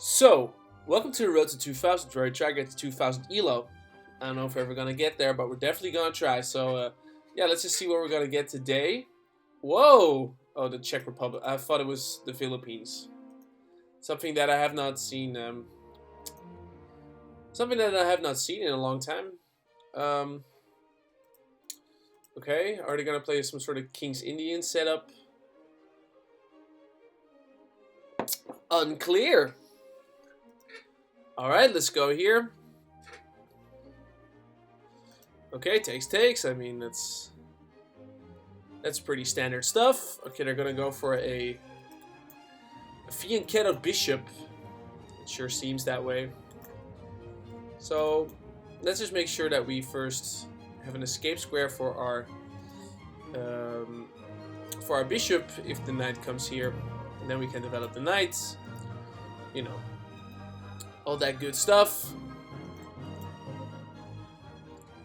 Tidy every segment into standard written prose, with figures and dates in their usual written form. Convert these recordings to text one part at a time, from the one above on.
So, welcome to the road to 2000, where I try to get to 2000 ELO. I don't know if we're ever gonna get there, but we're definitely gonna try. So, yeah, let's just see what we're gonna get today. Whoa! Oh, the Czech Republic. I thought it was the Philippines. Something that I have not seen. Something that I have not seen in a long time. Um, okay, are they gonna play some sort of King's Indian setup? Unclear. All right, let's go here. Okay, takes. I mean, that's pretty standard stuff. Okay, they're gonna go for a Fianchetto Bishop. It sure seems that way. So let's just make sure that we first have an escape square for our bishop if the knight comes here, and then we can develop the knight. You know, all that good stuff.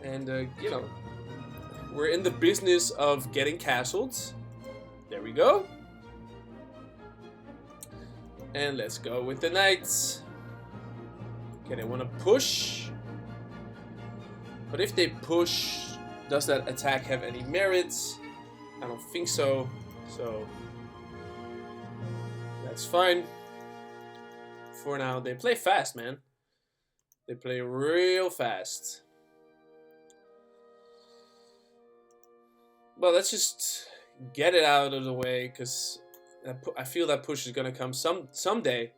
And you know, we're in the business of getting castled. There we go. And let's go with the knights. Okay, they want to push. But if they push, does that attack have any merits? I don't think so. So, that's fine. For now, they play fast, man. They play real fast. Well, let's just get it out of the way, because I feel that push is gonna come someday.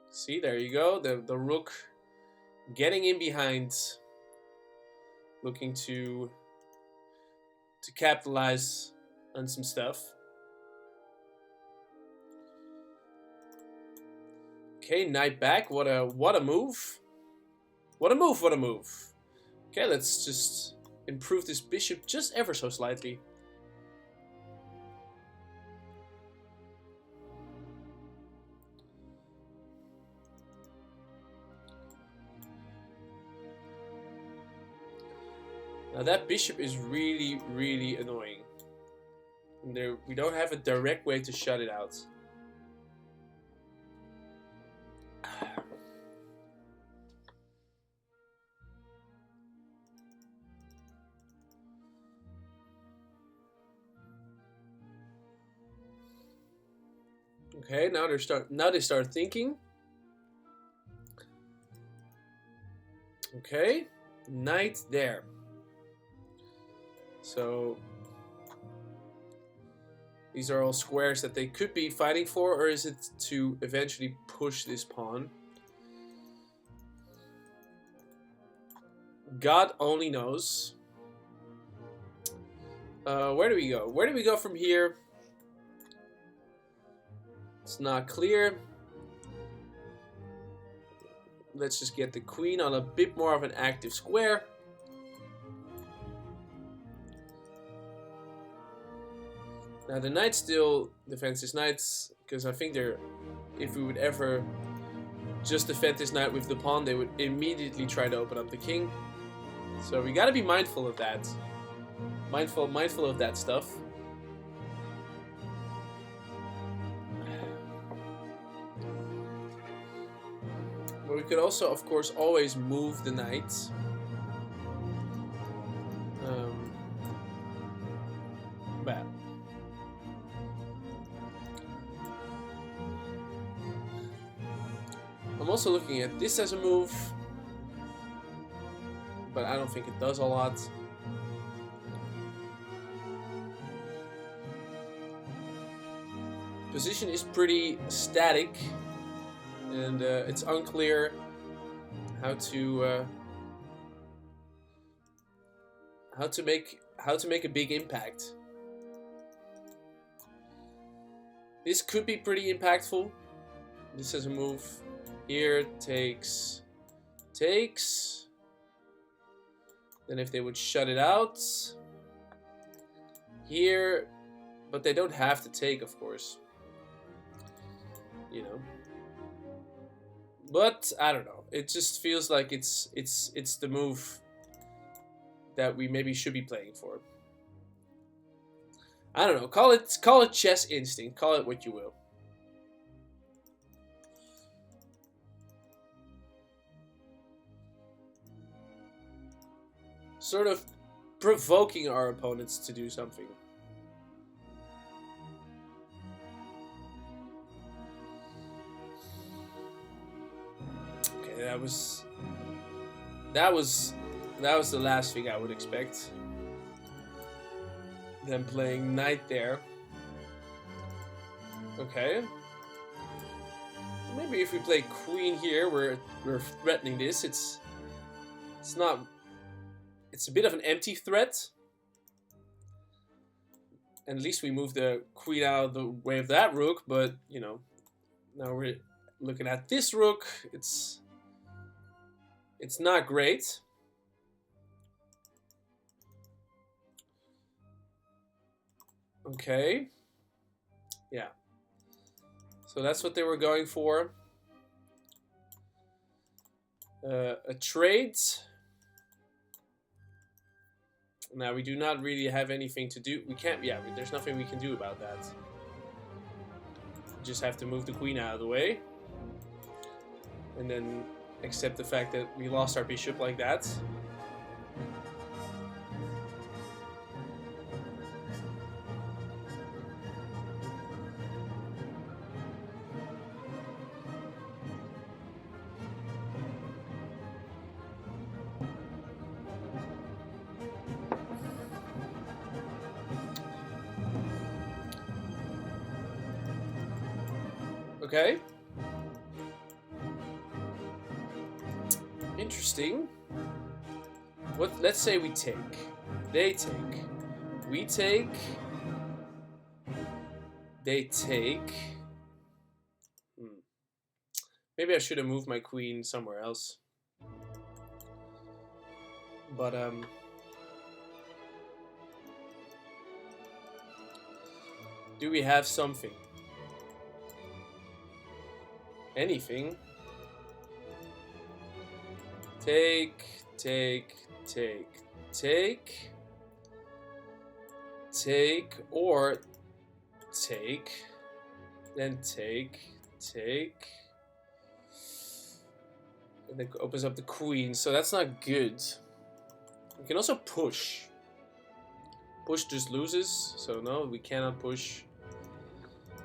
See, there you go. The rook getting in behind, looking to capitalize on some stuff. Okay, knight back. What a move. What a move. Okay, let's just improve this bishop just ever so slightly. Now that bishop is really, really annoying. And we don't have a direct way to shut it out. Okay, now they start thinking. Okay, knight there. So these are all squares that they could be fighting for, or is it to eventually push this pawn? God only knows. Where do we go? Where do we go from here? It's not clear. Let's just get the queen on a bit more of an active square. Now the knight still defends his knights, because I think if we would ever just defend this knight with the pawn, they would immediately try to open up the king. So we gotta be mindful of that. Mindful of that stuff. But we could also, of course, always move the knight. Bad. I'm also looking at this as a move, but I don't think it does a lot. Position is pretty static, and it's unclear how to make a big impact. This could be pretty impactful. This is a move. Here takes. Then if they would shut it out here, but they don't have to take, of course. You know. But I don't know. It just feels like it's the move that we maybe should be playing for. I don't know. Call it chess instinct. Call it what you will. Sort of provoking our opponents to do something. Okay, that was the last thing I would expect. Them playing knight there. Okay. Maybe if we play queen here, we're threatening this. It's not. It's a bit of an empty threat. And at least we move the queen out of the way of that rook. But you know, now we're looking at this rook. It's not great. Okay. Yeah. So that's what they were going for. A trade. Now we do not really have anything to do. We can't. Yeah, there's nothing we can do about that. We just have to move the queen out of the way, and then accept the fact that we lost our bishop like that. Okay. Interesting. Let's say we take. They take. We take. They take. Maybe I should have moved my queen somewhere else. But do we have something? Anything? Take, take, take, take, take, or take, then take, take, and then opens up the queen. So that's not good. We can also push. Push just loses, so no, we cannot push.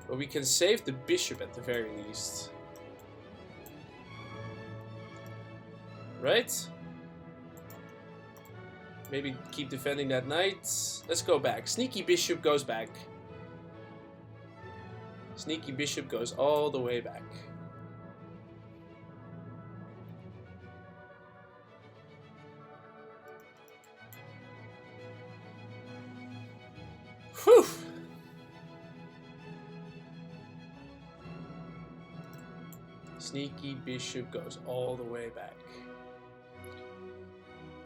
But we can save the bishop at the very least. Right? Maybe keep defending that knight. Let's go back. Sneaky bishop goes back. Sneaky bishop goes all the way back. Whew! Sneaky bishop goes all the way back.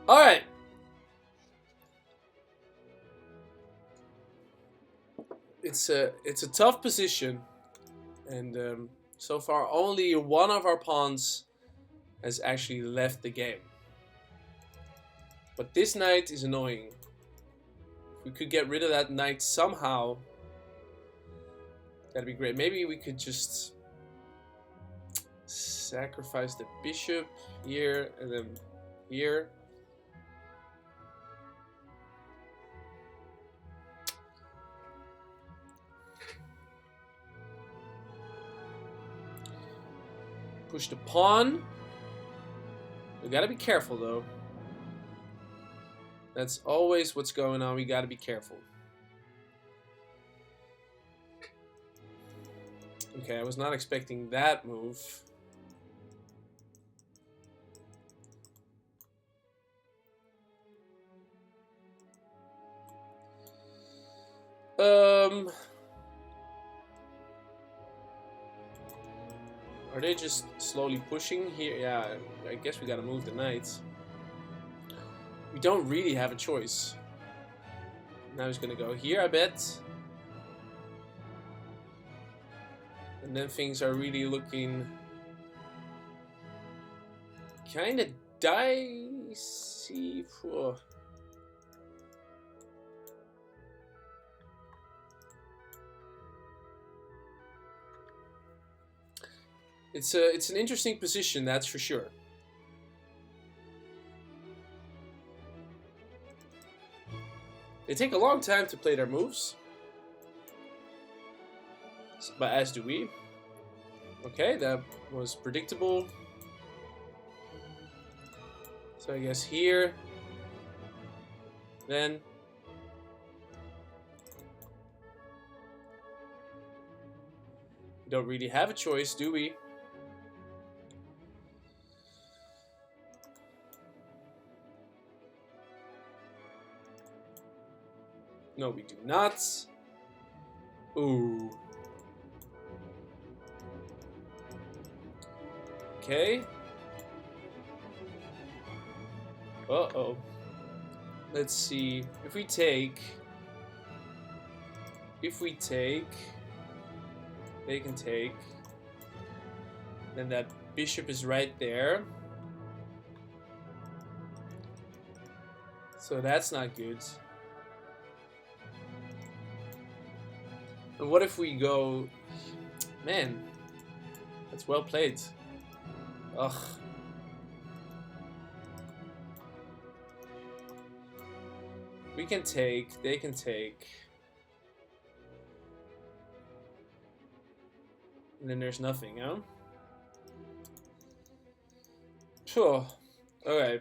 Alright. It's a tough position. And so far only one of our pawns has actually left the game. But this knight is annoying. If we could get rid of that knight somehow, that'd be great. Maybe we could just sacrifice the bishop here and then here. Push the pawn. We gotta be careful though. That's always what's going on. We gotta be careful. Okay, I was not expecting that move. Are they just slowly pushing here? Yeah, I guess we gotta move the knights. We don't really have a choice. Now he's gonna go here, I bet. And then things are really looking kind of dicey. Whoa. It's an interesting position, that's for sure. They take a long time to play their moves. But as do we. Okay, that was predictable. So I guess here. Then. We don't really have a choice, do we? No, we do not. Ooh. Okay. Uh-oh. Let's see. If we take... They can take. Then that bishop is right there. So that's not good. And what if we go... Man. That's well played. Ugh. We can take. They can take. And then there's nothing, huh? Sure. Okay.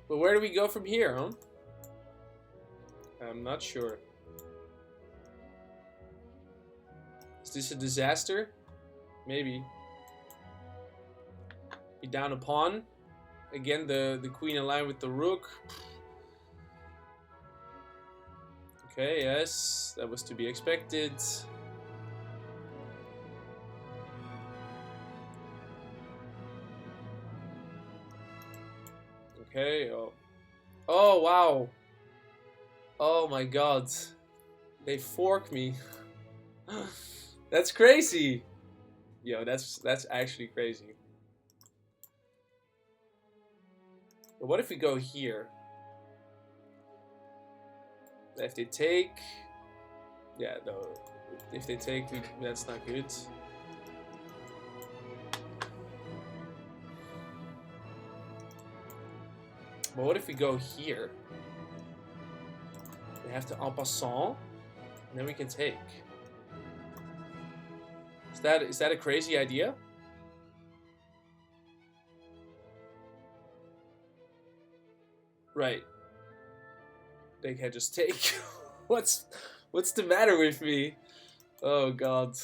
But where do we go from here, huh? I'm not sure. Is this a disaster? Maybe. Be down a pawn. Again, the queen in line with the rook. Okay, yes, that was to be expected. Okay, oh. Oh, wow. Oh my god. They fork me. That's crazy. Yo, that's actually crazy. But what if we go here? If they take... Yeah, no. If they take, that's not good. But what if we go here? We have to en passant, and then we can take. Is that a crazy idea? Right. They can just take. What's the matter with me? Oh god.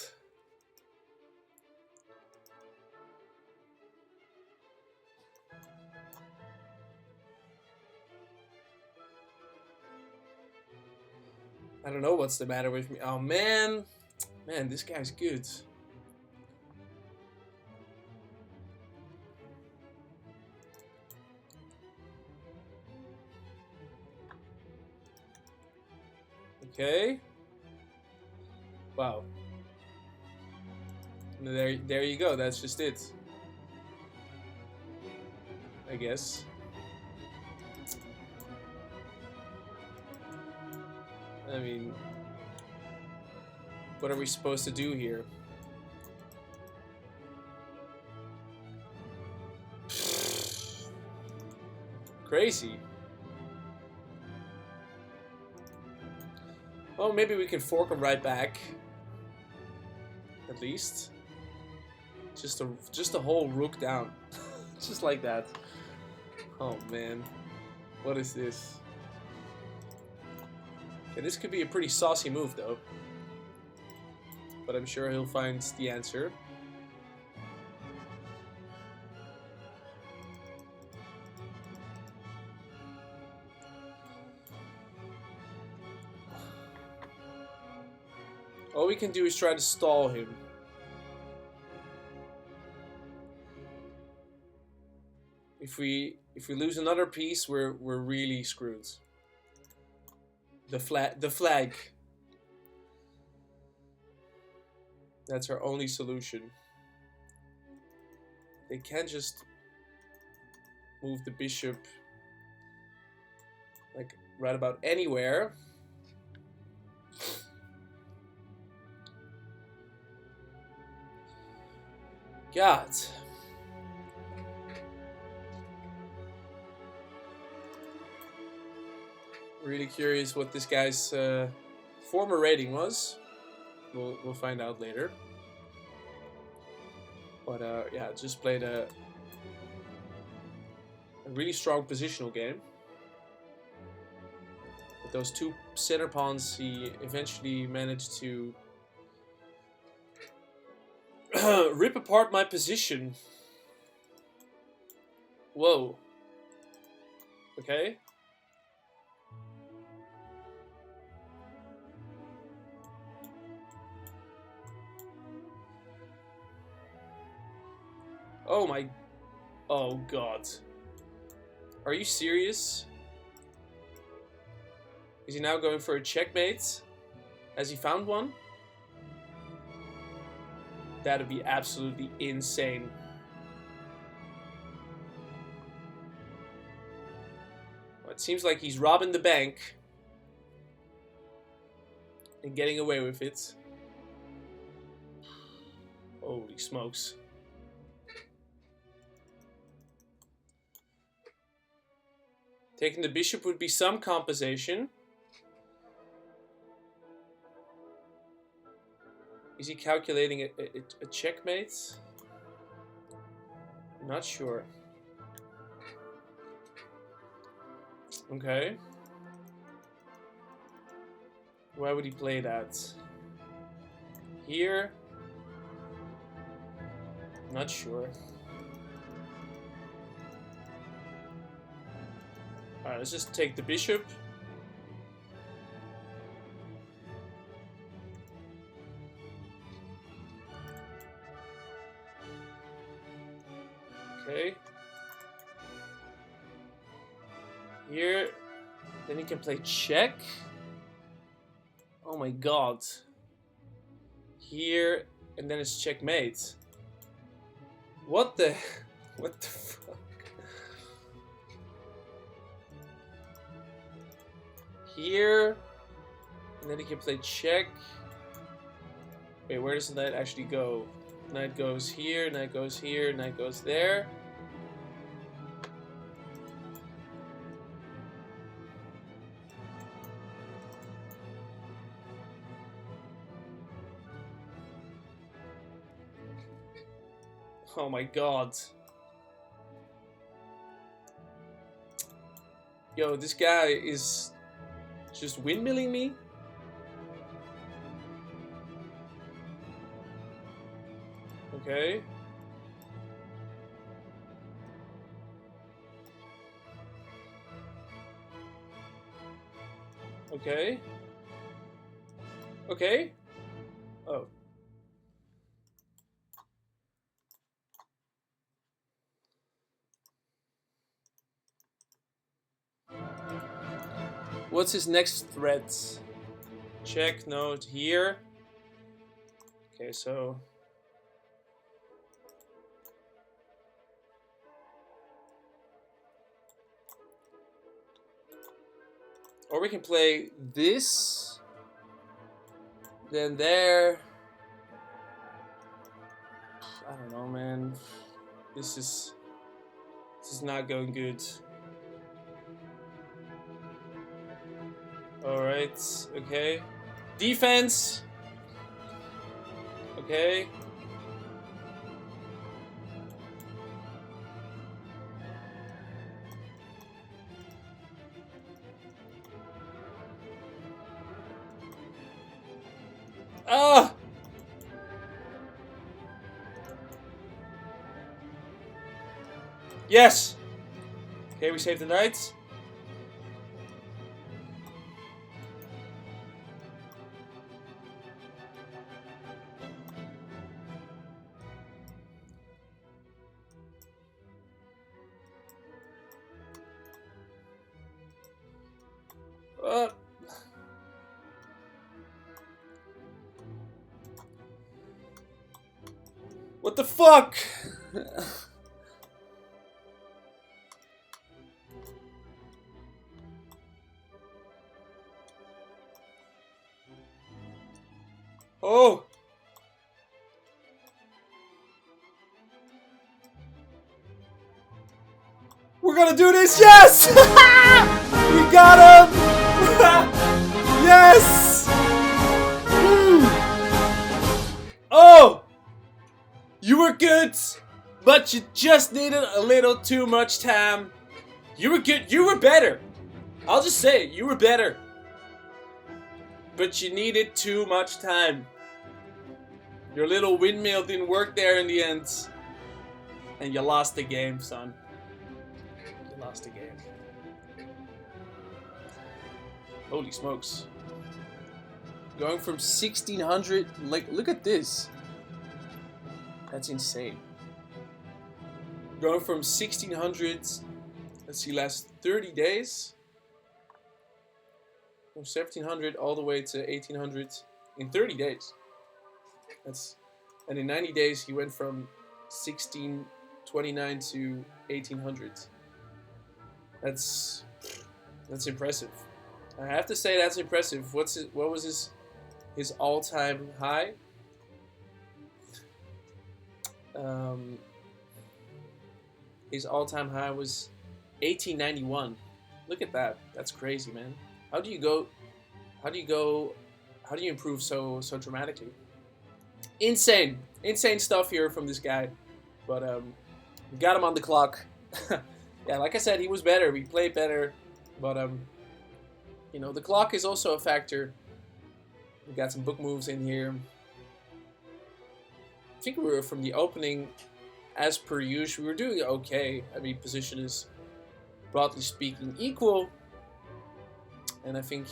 I don't know what's the matter with me. Oh man. Man, this guy's good. Okay. Wow. There you go. That's just it. I guess. I mean, what are we supposed to do here? Crazy. Well, maybe we can fork him right back. At least. Just a whole rook down. Just like that. Oh man. What is this? Okay, this could be a pretty saucy move though. But I'm sure he'll find the answer. All we can do is try to stall him. If we lose another piece, we're really screwed. The flag. That's our only solution. They can't just move the bishop like right about anywhere. God. Really curious what this guy's former rating was. We'll find out later. But yeah, just played a really strong positional game. With those two center pawns, he eventually managed to rip apart my position. Whoa. Okay. Oh my... Oh god. Are you serious? Is he now going for a checkmate? Has he found one? That'd be absolutely insane. Well, it seems like he's robbing the bank. And getting away with it. Holy smokes. Taking the bishop would be some compensation. Is he calculating a checkmate? I'm not sure. Okay. Why would he play that? Here? Not sure. Alright, let's just take the bishop. Okay. Here. Then he can play check. Oh my god. Here. And then it's checkmate. What the... What the fuck? Here. And then he can play check. Wait, where does the knight actually go? Knight goes here, knight goes here, knight goes there. Oh my god. Yo, this guy is just windmilling me? Okay. Okay. Okay. Oh. What's his next threat? Check, note here. Okay, so... Or we can play this. Then there. I don't know, man. This is not going good. Alright, okay. Defense! Okay. Ah! Yes! Okay, we saved the knights. What the fuck? Oh! We're gonna do this! Yes! We got him! Yes! Oh! You were good, but you just needed a little too much time. You were good. You were better. I'll just say it. You were better. But you needed too much time. Your little windmill didn't work there in the end. And you lost the game, son. You lost the game. Holy smokes. Going from 1600, like, look at this. That's insane. Going from 1600, let's see, last 30 days. From 1700 all the way to 1800 in 30 days. And in 90 days he went from 1629 to 1800. That's impressive. I have to say that's impressive. What was his all-time high? His all-time high was 1891. Look at that. That's crazy, man. How do you improve so dramatically? Insane stuff here from this guy. But we got him on the clock. Yeah, like I said, he was better. We played better. But you know, the clock is also a factor. We got some book moves in here. I think we were from the opening, as per usual, we were doing okay. I mean, position is, broadly speaking, equal. And I think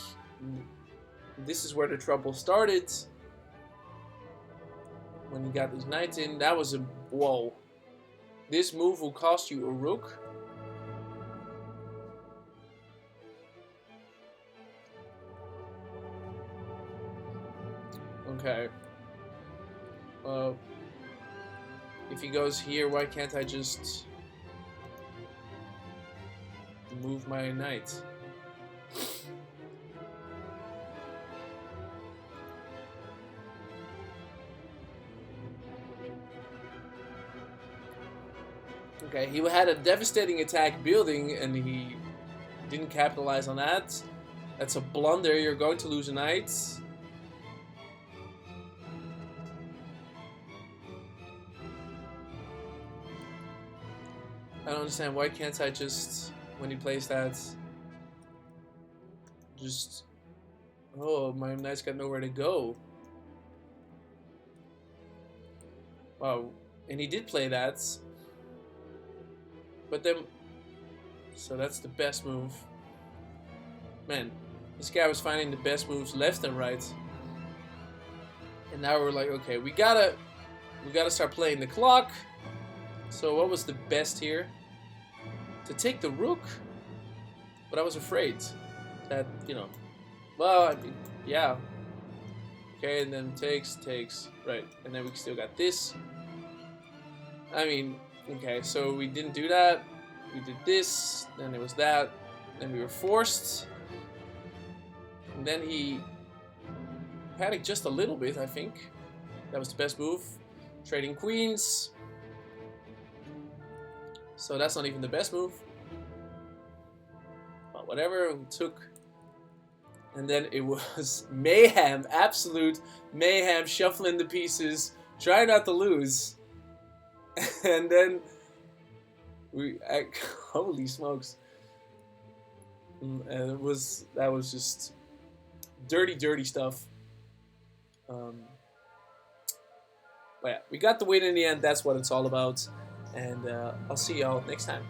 this is where the trouble started. When he got his knight in, that was a whoa. This move will cost you a rook. Okay. If he goes here, why can't I just move my knight? Okay, he had a devastating attack building and he didn't capitalize on that. That's a blunder. You're going to lose a knight. I don't understand. Why can't I just, when he plays that, just... Oh, my knight's got nowhere to go. Wow. And he did play that. But then... So that's the best move. Man, this guy was finding the best moves left and right. And now we're like, okay, we gotta start playing the clock. So what was the best here? To take the rook? But I was afraid that, you know, well, I mean, yeah. Okay, and then takes, right. And then we still got this. I mean, okay, so we didn't do that. We did this, then it was that. Then we were forced. And then he panicked just a little bit, I think. That was the best move. Trading queens. So that's not even the best move. But whatever, we took. And then it was mayhem, absolute mayhem, shuffling the pieces, trying not to lose. And then holy smokes. And that was just dirty stuff. But yeah, we got the win in the end. That's what it's all about. And I'll see y'all next time.